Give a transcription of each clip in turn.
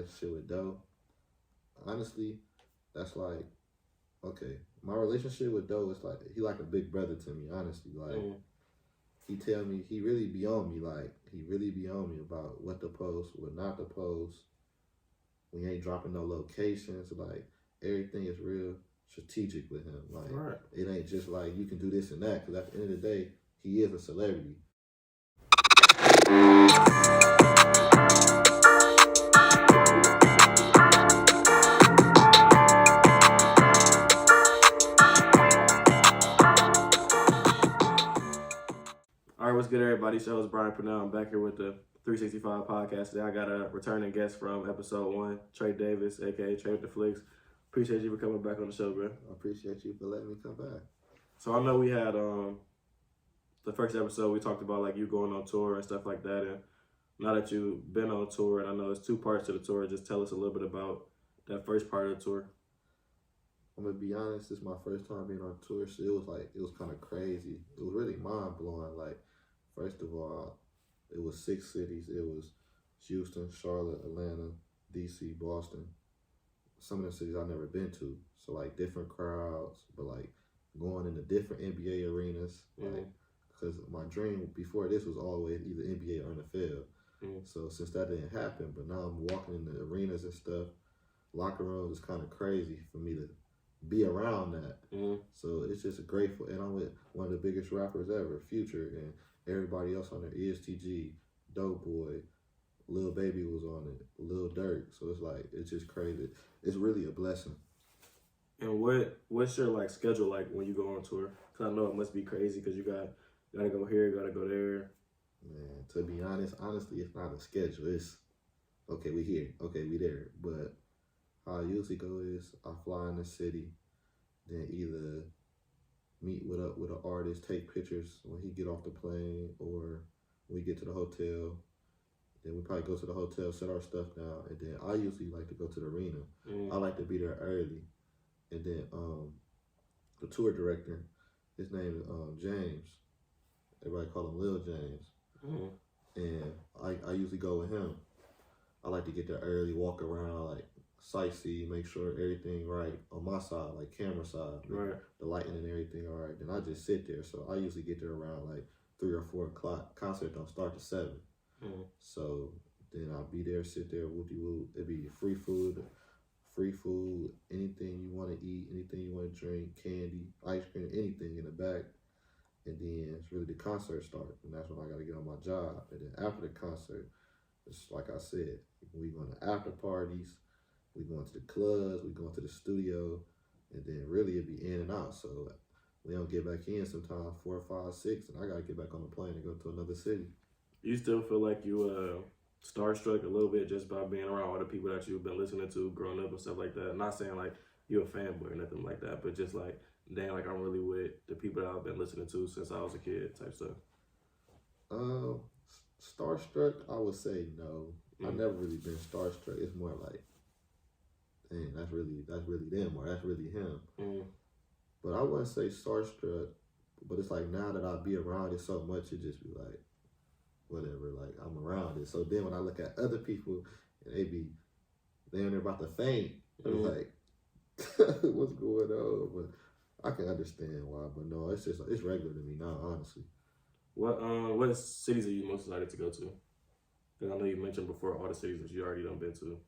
relationship with Doe, honestly, that's like, okay, my relationship with Doe is like, he like a big brother to me, honestly. Like, he tell me, he really be on me, like, he really be on me about what to post, what not to post. We ain't dropping no locations, like, everything is real strategic with him. Like, It ain't just like, you can do this and that, because at the end of the day, he is a celebrity. All right, what's good, everybody? So it's Brian Pernell. I'm back here with the 3Sixty5Podcast. Today I got a returning guest from episode 1, Trey Davis, aka TreWithTheflicks. Appreciate you for coming back on the show, bro. I appreciate you for letting me come back. So I know we had the first episode, we talked about like you going on tour and stuff like that. And now that you've been on tour, and I know there's 2 parts to the tour, just tell us a little bit about that first part of the tour. I'm gonna be honest, this is my first time being on tour, so it was kind of crazy. It was really mind blowing. Like, first of all, it was 6 cities. It was Houston, Charlotte, Atlanta, DC, Boston. Some of the cities I've never been to. So like different crowds, but like going into different NBA arenas. Like, because my dream before this was always either NBA or NFL. So since that didn't happen, but now I'm walking in the arenas and stuff, locker rooms is kind of crazy for me to be around that. So it's just grateful. And I'm with one of the biggest rappers ever, Future, and everybody else on there, ESTG, DoeBoy, Lil Baby was on it, Lil Durk. So it's like, it's just crazy. It's really a blessing. And what's your like schedule like when you go on tour? Because I know it must be crazy because you gotta go here, gotta go there. Man, to be honest, honestly, it's not a schedule. It's, okay, we here, okay, we there. But how I usually go is I fly in the city, then either meet with an artist, take pictures when he get off the plane, or we get to the hotel. Then we probably go to the hotel, set our stuff down, and then I usually like to go to the arena. I like to be there early. And then the tour director, his name is James. Everybody call him Lil James. And I usually go with him. I like to get there early, walk around, like sightsee, make sure everything right on my side, like camera side, the lighting and everything all right. Then I just sit there. So I usually get there around like 3 or 4 o'clock. Concert don't start till 7. So then I'll be there, sit there, whoop-de-whoop. It'd be free food, anything you want to eat, anything you want to drink, candy, ice cream, anything in the back. And then it's really the concert start, and that's when I got to get on my job. And then after the concert, it's like I said, we going to after parties, we going to the clubs, we going to the studio, and then really it'd be in and out. So we don't get back in sometimes 4, 5, 6, and I got to get back on the plane and go to another city. You still feel like you starstruck a little bit just by being around all the people that you've been listening to growing up and stuff like that? I'm not saying like you're a fanboy or nothing like that, but just like, dang, like I'm really with the people that I've been listening to since I was a kid type stuff. Starstruck, I would say no. I've never really been starstruck. It's more like, dang, that's really them, or that's really him. But I wouldn't say starstruck, but it's like now that I be around it so much, it just be like, whatever, like I'm around it. So then when I look at other people and they're about to faint, I'm like, what's going on? But I can understand why. But no, it's regular to me now, honestly. What cities are you most excited to go to? Because I know you mentioned before all the cities that you already done been to.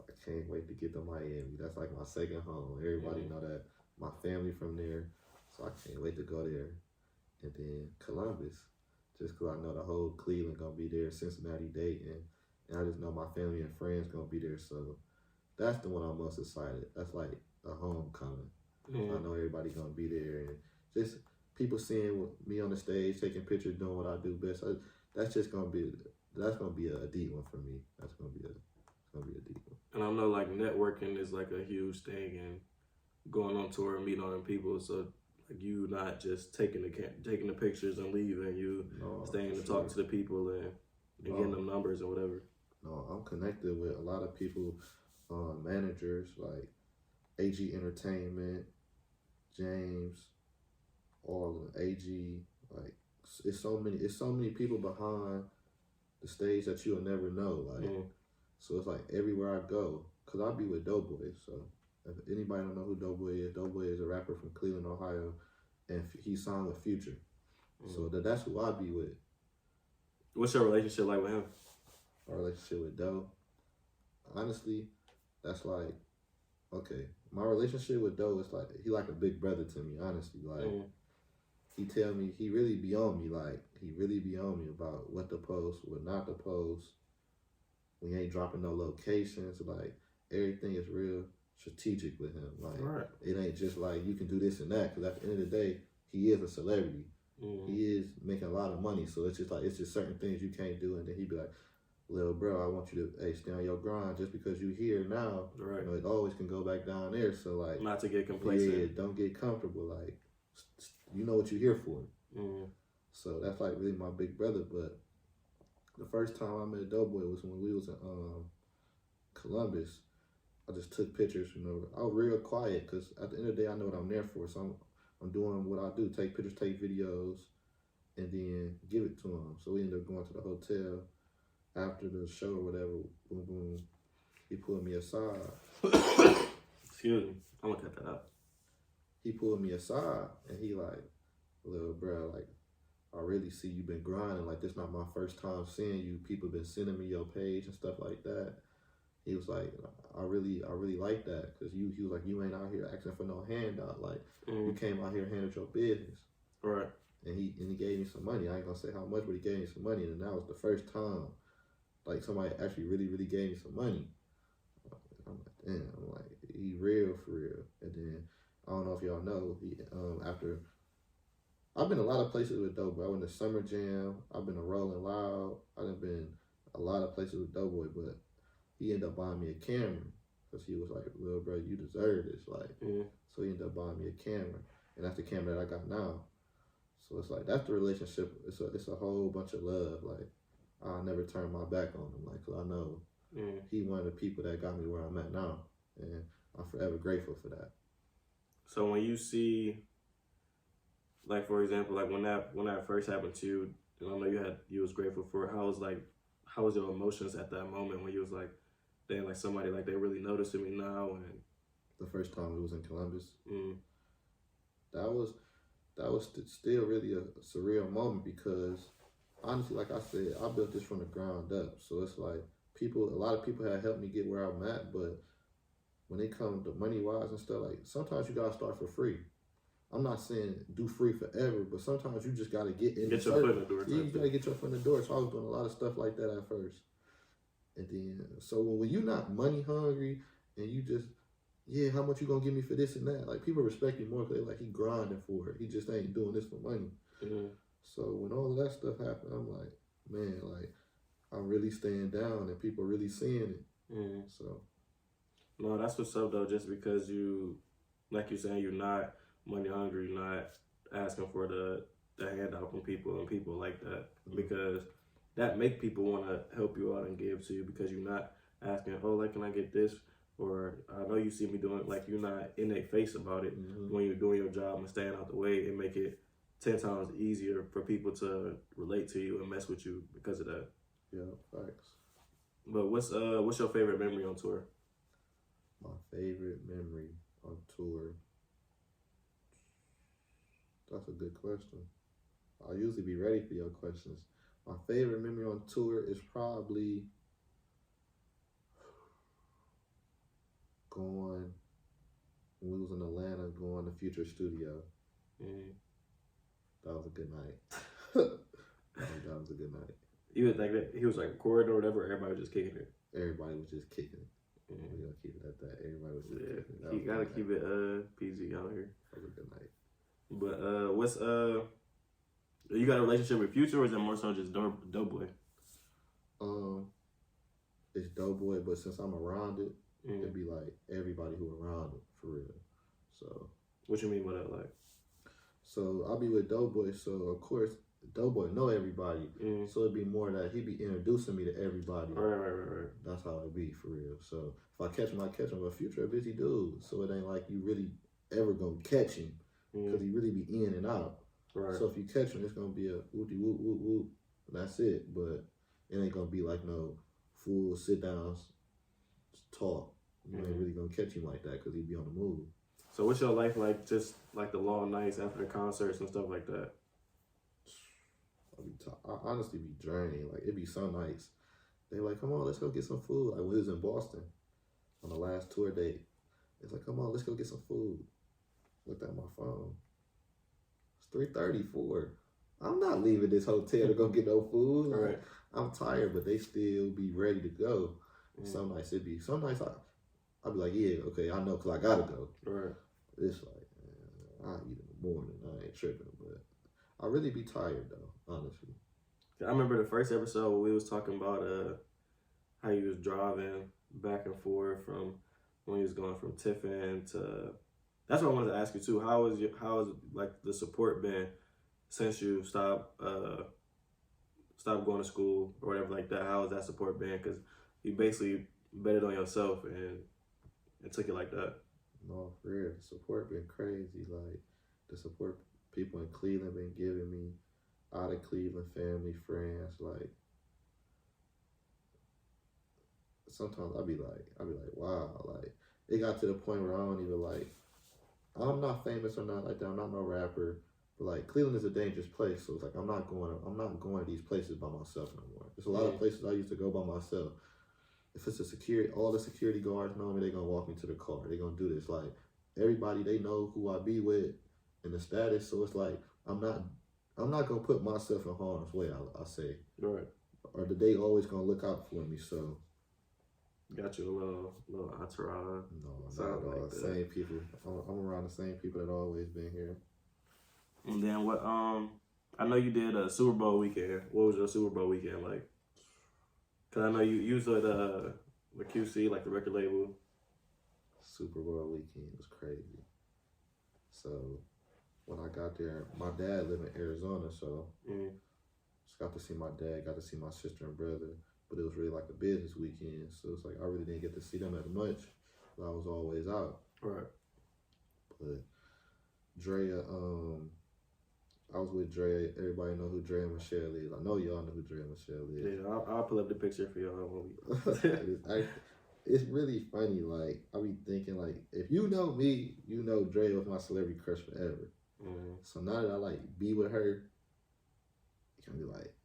I can't wait to get to Miami. That's like my second home. Everybody know that. My family from there, so I can't wait to go there. And then Columbus, just because I know the whole Cleveland gonna be there, Cincinnati, Dayton, and I just know my family and friends gonna be there. So that's the one I'm most excited. That's like a homecoming. I know everybody gonna be there, and just people seeing me on the stage, taking pictures, doing what I do best. That's gonna be a deep one for me. That's gonna be a deep one. And I know like networking is like a huge thing, and going on tour and meeting all them people. So like you not just taking the pictures and leaving, you staying to talk to the people and getting them numbers or whatever. No, I'm connected with a lot of people, managers like AG Entertainment, James, all of AG. Like it's so many people behind the stage that you'll never know. Like So it's like everywhere I go, cause I be with DoeBoy. So if anybody don't know who DoeBoy is a rapper from Cleveland, Ohio, and he signed with Future. So that's who I be with. What's your relationship like with him? My relationship with Doe, honestly, that's like, okay. My relationship with Doe is like, he like a big brother to me, honestly. Like, he tell me, he really be on me. Like, he really be on me about what to post, what not to post. We ain't dropping no locations. Like, everything is real strategic with him. Like, It ain't just like, you can do this and that. Because at the end of the day, he is a celebrity. He is making a lot of money. So it's just certain things you can't do. And then he be like, little bro, I want you to stay on your grind. Just because you here now, you know, it always can go back down there. So like, not to get complacent. Yeah, don't get comfortable. Like, you know what you're here for. So that's like really my big brother. But the first time I met DoeBoy was when we was in Columbus. I just took pictures. You know, I was real quiet because at the end of the day, I know what I'm there for. So I'm doing what I do: take pictures, take videos, and then give it to him. So we ended up going to the hotel. After the show or whatever, boom, boom, he pulled me aside. Excuse me. I'm gonna cut that out. He pulled me aside and he like, little bro, like, I really see you been grinding. Like, this not my first time seeing you. People been sending me your page and stuff like that. He was like, I really like that. Cause he was like, you ain't out here asking for no handout. Like, you came out here and handled your business. Right. And he gave me some money. I ain't gonna say how much, but he gave me some money. And that was the first time like somebody actually really gave me some money. I'm like, damn, I'm like, he real for real. And then I don't know if y'all know, he after I've been a lot of places with DoeBoy. I went to Summer Jam, I've been to Rolling Loud, I've been a lot of places with DoeBoy, but he ended up buying me a camera because he was like, little bro, you deserve this. Like, so he ended up buying me a camera, and that's the camera that I got now. So it's like, that's the relationship. It's a whole bunch of love. Like, I'll never turn my back on him, like, 'cause I know he one of the people that got me where I'm at now, and I'm forever grateful for that. So when you see, like, for example, like when that first happened to you, and I know you was grateful for it, how was your emotions at that moment when you was like, damn, like somebody, like, they really noticing me now? And the first time we was in Columbus, that was still really a surreal moment because honestly, like I said, I built this from the ground up. So it's like a lot of people have helped me get where I'm at, but when it comes to money-wise and stuff, like sometimes you gotta start for free. I'm not saying do free forever, but sometimes you just gotta get in. Get your foot in the door. You gotta get your foot in the door. So I was doing a lot of stuff like that at first. And then, so when you're not money hungry and you just, how much you gonna give me for this and that? Like, people respect you more because they're like, he grinding for it. He just ain't doing this for money. So when all of that stuff happened, I'm like, man, like, I'm really staying down and people really seeing it. So. No, that's what's up, though, just because you, like you're saying, you're not money hungry, you're not asking for the handout from people and people like that, because that make people want to help you out and give to you, because you're not asking, oh, like, can I get this? Or I know you see me doing it, like, you're not in their face about it. When you're doing your job and staying out the way, it make it 10 times easier for people to relate to you and mess with you because of that. Yeah, facts. But what's your favorite memory on tour? My favorite memory on tour? That's a good question. I usually be ready for your questions. My favorite memory on tour is probably when we was in Atlanta, going to Future Studio. That was a good night. That was a good night. You would think that he was like recording or whatever, everybody was just kicking it? Everybody was just kicking it. We're going to keep it at that. Everybody was just kicking it. You got to keep it PG out here. That was a good night. But what's, you got a relationship with Future, or is it more so just DoeBoy? It's DoeBoy, but since I'm around it, it'd be like everybody who around it, for real. So. What you mean by that, like? So I'll be with DoeBoy, so of course DoeBoy know everybody. So it'd be more that he'd be introducing me to everybody. Right. That's how it'd be, for real. So if I catch him, I catch him. But Future a busy dude, so it ain't like you really ever gonna catch him, because he really be in and out. Right. So if you catch him, it's gonna be a whoopty whoop whoop whoop. That's it. But it ain't gonna be like no full sit downs talk. You ain't really gonna catch him like that because he be on the move. So what's your life like? Just like the long nights after the concerts and stuff like that. I honestly be draining. Like it be some nights. They like, come on, let's go get some food. Like when we was in Boston on the last tour date, it's like, come on, let's go get some food. Looked at my phone. It's 3:34. I'm not leaving this hotel to go get no food. Like, Right. I'm tired, but they still be ready to go. Some nights I'll be like, yeah, okay, I know, because I got to go. Right. It's like, I'll eat in the morning. I ain't tripping, but I really be tired, though, honestly. I remember the first episode where we was talking about how you was driving back and forth from when you was going from Tiffin to... That's what I wanted to ask you, too. How is like the support been since you stopped going to school or whatever like that? How has that support been? Because you basically betted on yourself and it took it like that. No, for real. The support been crazy. Like, the support people in Cleveland been giving me, out of Cleveland, family, friends. Like, sometimes I be like, wow. Like, it got to the point where I don't even like, I'm not famous or not like that. I'm not no rapper. But like, Cleveland is a dangerous place. So it's like, I'm not going to these places by myself no more. There's a lot of places I used to go by myself. If it's all the security guards know me, they gonna walk me to the car. They gonna do this. Like, everybody, they know who I be with and the status. So it's like, I'm not gonna put myself in harm's way, I say. Right. Or they always gonna look out for me, so. Got you a little entourage. No, not at all. Like same people. I'm around the same people that always been here. And then what, I know you did a Super Bowl weekend. What was your Super Bowl weekend like? Because I know you was at the QC, like the record label. Super Bowl weekend was crazy. So when I got there, my dad lived in Arizona, so just got to see my dad, got to see my sister and brother, but it was really like a business weekend, so it's like I really didn't get to see them as much, but I was always out. Right. But Drea, I was with Dre. Everybody know who Dre and Michelle is. I know y'all know who Dre and Michelle is. Yeah, I'll pull up the picture for y'all. It's really funny. Like, I be thinking, like, if you know me, you know Dre was my celebrity crush forever. So now that I, like, be with her, you can be like,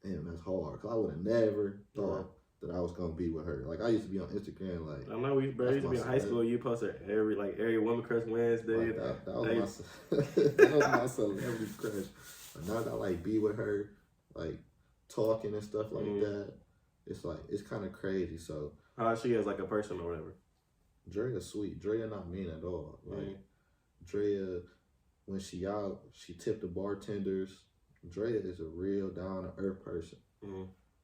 damn, that's hard. Because I would have never thought that I was going to be with her. Like, I used to be on Instagram, like... I know, used to be in high school, you posted every Woman Crush Wednesday. Like that was my celebrity crush. But now that I, like, be with her, like, talking and stuff like that, it's, like, it's kind of crazy, so... How she is, like, a person or whatever? Drea sweet. Drea not mean at all. Like, Drea, when she out, she tipped the bartenders. Drea is a real down-to-earth person.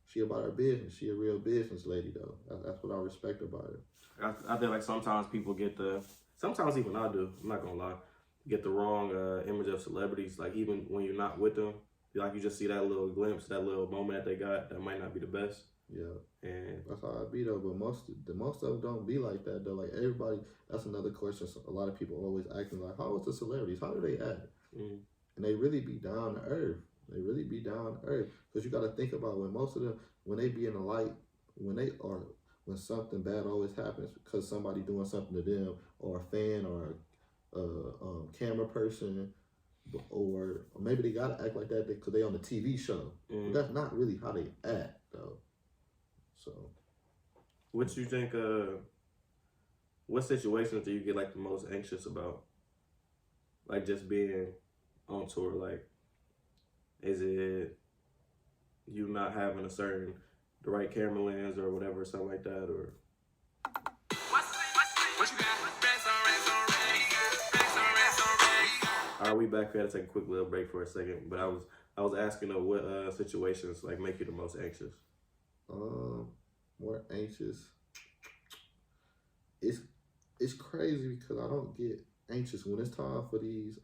She about her business. She a real business lady, though. That's what I respect about her. I feel like sometimes people sometimes even I do, I'm not going to lie, get the wrong image of celebrities. Like, even when you're not with them, like, you just see that little glimpse, that little moment that they got that might not be the best. Yeah. And that's how I be, though. But most of them don't be like that, though. Like, everybody, that's another question. A lot of people always asking, like, how is the celebrities? How do they act? And they really be down to earth. They really be down to earth. Because you got to think about when most of them, when they be in the light, when something bad always happens because somebody doing something to them, or a fan, or a camera person, or maybe they got to act like that because they on the TV show. But that's not really how they act, though. So, what you think? What situations do you get like the most anxious about? Like just being on tour. Like, is it you not having the right camera lens or whatever, something like that, or? All right, we back. We had to take a quick little break for a second, but I was asking what situations like make you the most anxious. More anxious. It's crazy because I don't get anxious when it's time for these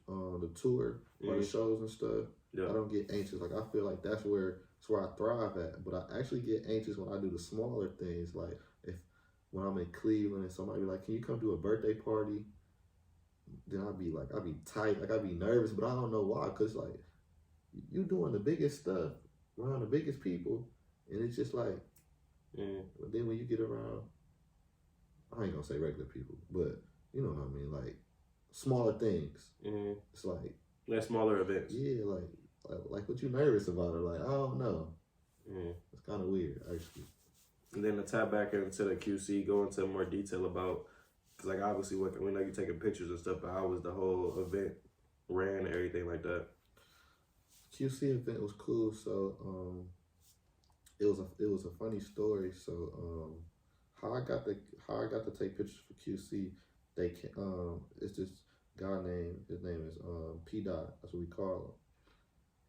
the tour or the shows and stuff. I don't get anxious. Like, I feel like that's where I thrive at. But I actually get anxious when I do the smaller things. Like when I'm in Cleveland and somebody be like, "Can you come do a birthday party?" Then I be tight. Like, I be nervous, but I don't know why. Cause like you doing the biggest stuff around the biggest people. And it's just like, But then when you get around, I ain't gonna say regular people, but you know what I mean, like smaller things. It's like smaller events. Yeah, like what you nervous about, or like I don't know. It's kind of weird actually. And then to tap back into the QC, go into more detail about, because like obviously we know you're taking pictures and stuff, but how was the whole event ran and everything like that? QC event was cool. So it was a funny story. So how I got to take pictures for QC, it's this guy his name is P. Dot. That's what we call him.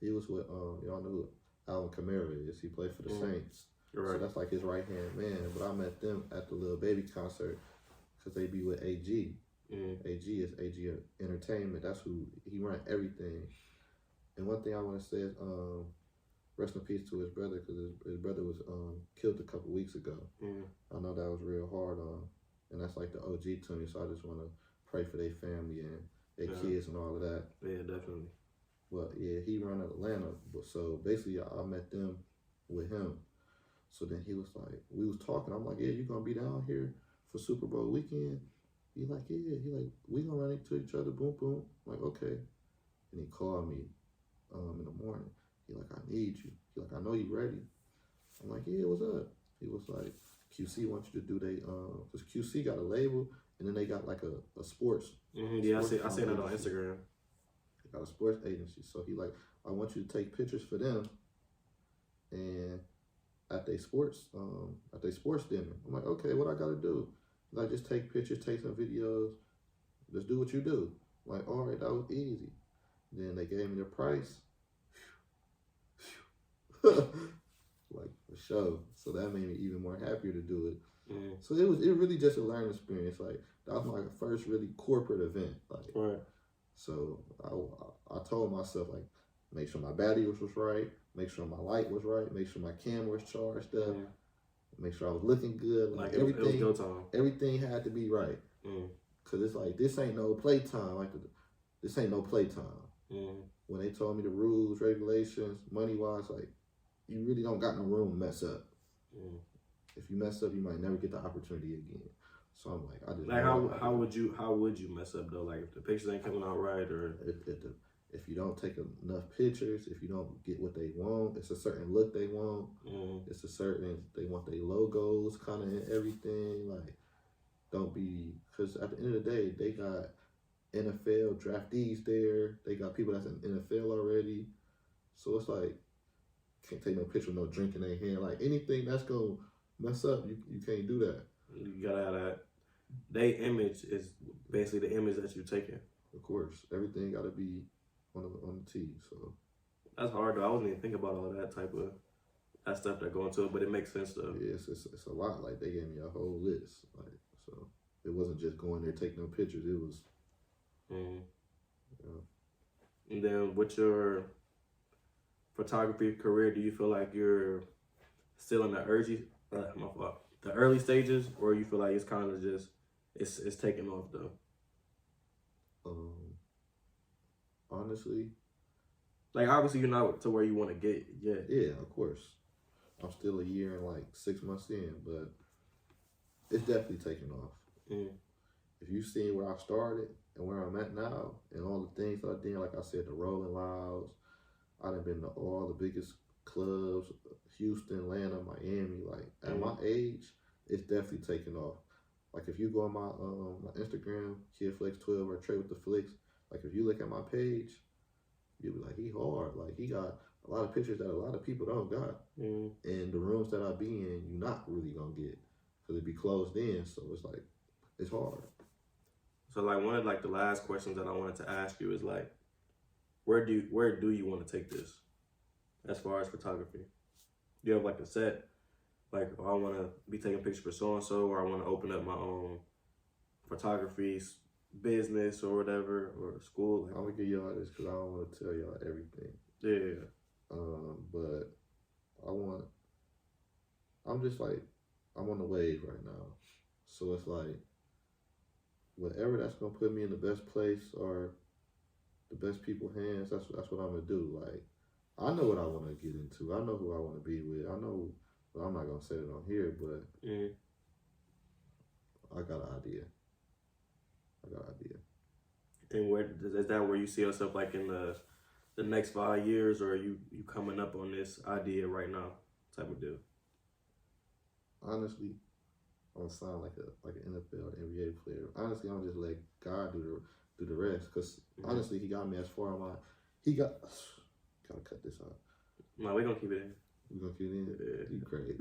He was with y'all know who Alvin Kamara is. He played for the Saints. Right. So that's like his right hand man. But I met them at the Lil Baby concert because they be with AG. AG is AG Entertainment. That's who he run everything. And one thing I want to say is rest in peace to his brother, because his brother was killed a couple weeks ago. I know that was real hard and that's like the OG to me. So I just want to pray for their family and their kids and all of that. Yeah, definitely. But yeah, he run Atlanta. So basically, I met them with him. So then he was like, we was talking. I'm like, yeah, you gonna be down here for Super Bowl weekend? He like, yeah. He like, we gonna run into each other. Boom, boom. I'm like, okay. And he called me in the morning. He like, I need you. He like, I know you ready. I'm like, yeah, what's up? He was like, QC wants you to do because QC got a label, and then they got like a sports. Yeah, I see that on Instagram. They got a sports agency. So he like, I want you to take pictures for them, and at their sports dinner. I'm like, okay, what I gotta do? Like, just take pictures, take some videos, just do what you do. I'm like, all right, that was easy. Then they gave me the price. Like, for sure. So that made me even more happier to do it. So it really just a learning experience. Like, that was my first really corporate event. Like, right. So I told myself, like, make sure my battery was right, make sure my light was right, make sure my camera was charged up, make sure I was looking good. Like everything, it was go time. Everything had to be right. Cause it's like, this ain't no playtime. This ain't no playtime. When they told me the rules, regulations, money wise, like, you really don't got no room to mess up. If you mess up, you might never get the opportunity again. So I'm like, I just like how would you mess up though? Like if the pictures ain't coming out right, or if you don't take enough pictures, if you don't get what they want, it's a certain look they want. It's a certain, they want their logos kind of in everything. Like, don't be, because at the end of the day, they got NFL draftees there. They got people that's in NFL already. So it's like, can't take no picture with no drink in their hand. Like, anything that's going to mess up, you can't do that. You gotta have that. Their image is basically the image that you're taking. Of course. Everything got to be on the tee. So that's hard though. I wasn't even thinking about all that stuff that go into it, but it makes sense though. Yeah, it's a lot. Like, they gave me a whole list. Like, so it wasn't just going there taking no pictures. It was. And then with your photography career, do you feel like you're still in the early stages, or you feel like it's kind of just it's taking off though? Honestly, like, obviously you're not to where you want to get yet. Yeah, of course. I'm still a year and like 6 months in, but it's definitely taking off. If you've seen where I started and where I'm at now, and all the things that I did, like I said, the Rolling Louds, I done been to all the biggest clubs, Houston, Atlanta, Miami. Like, at my age, it's definitely taking off. Like, if you go on my Instagram, KidFlex12 or TreWithTheflicks, like, if you look at my page, you'll be like, he hard. Like, he got a lot of pictures that a lot of people don't got. And the rooms that I be in, you're not really gonna get, because it be closed in. So it's like, it's hard. So like, one of like the last questions that I wanted to ask you is like, where do you want to take this as far as photography? Do you have like a set, like, oh, I want to be taking pictures for so and so, or I want to open up my own photography business or whatever, or school? Like, I'm gonna give y'all this because I don't want to tell y'all everything. Yeah. But I'm just like, I'm on the wave right now. So it's like, whatever that's gonna put me in the best place or the best people's hands, that's what I'm gonna do. Like, I know what I want to get into. I know who I want to be with. I know But I'm not gonna say it on here. But I got an idea. And is that where you see yourself like in the next 5 years, or are you coming up on this idea right now type of deal? Honestly, I don't sound like an NFL NBA player. Honestly, I'm just let God do the rest. Cause honestly, he got me as far as gotta cut this out. No, we're gonna keep it in. We're gonna keep it in. Yeah. You crazy.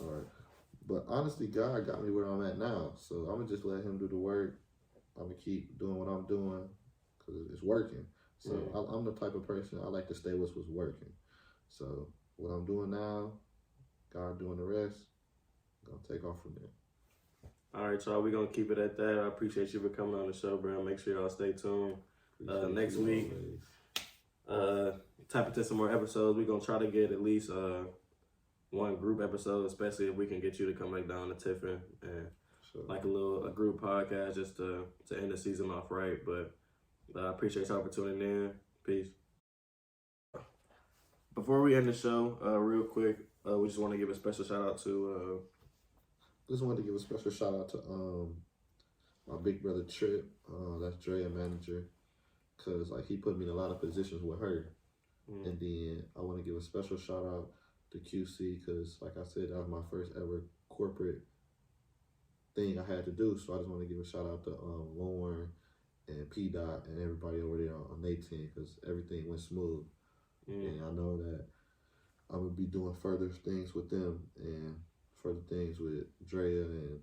All right. But honestly, God got me where I'm at now. So I'm going to just let him do the work. I'm going to keep doing what I'm doing because it's working. So I'm the type of person, I like to stay with what's working. So what I'm doing now, God doing the rest, I'm going to take off from there. All right, y'all. We're going to keep it at that. I appreciate you for coming on the show, bro. Make sure y'all stay tuned. Next week, tap into some more episodes. We're going to try to get at least... one group episode, especially if we can get you to come back down to Tiffin and like a group podcast just to end the season off right. But I appreciate y'all for tuning in. Peace. Before we end the show, real quick, we just want to give a special shout out to. Just wanted to give a special shout out to my big brother Trip. That's Drea manager, cause like he put me in a lot of positions with her, and then I want to give a special shout out to QC, because like I said, that was my first ever corporate thing I had to do. So I just want to give a shout out to Lauren and P-Dot and everybody over there on their team, because everything went smooth. And I know that I'm going to be doing further things with them and further things with Drea and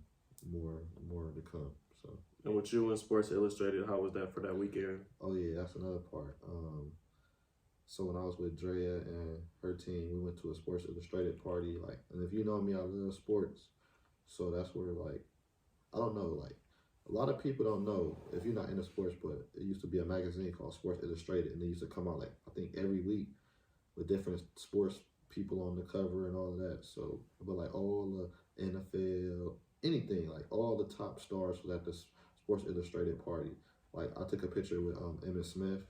more to come. So. And with you and Sports Illustrated, how was that for that weekend? Oh yeah, that's another part. So when I was with Drea and her team, we went to a Sports Illustrated party. Like, and if you know me, I love sports. So that's where, like, I don't know, like, a lot of people don't know, if you're not into sports, but it used to be a magazine called Sports Illustrated, and they used to come out, like, I think every week with different sports people on the cover and all of that. So, but like all the NFL, anything, like all the top stars was at the Sports Illustrated party. Like, I took a picture with Emmitt Smith.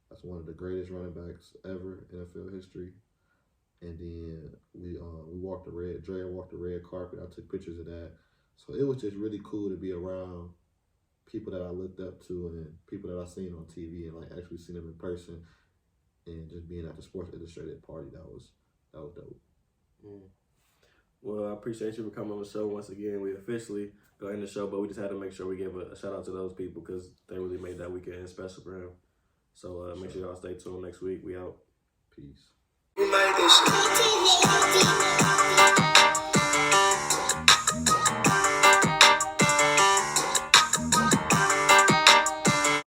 That's one of the greatest running backs ever in NFL history. And then we walked Drea walked the red carpet. I took pictures of that. So it was just really cool to be around people that I looked up to and people that I seen on TV and like actually seen them in person, and just being at the Sports Illustrated party. That was dope. Well, I appreciate you for coming on the show once again. We officially go in the show, but we just had to make sure we give a shout out to those people because they really made that weekend special for him. So make sure y'all stay tuned next week. We out. Peace. We made this.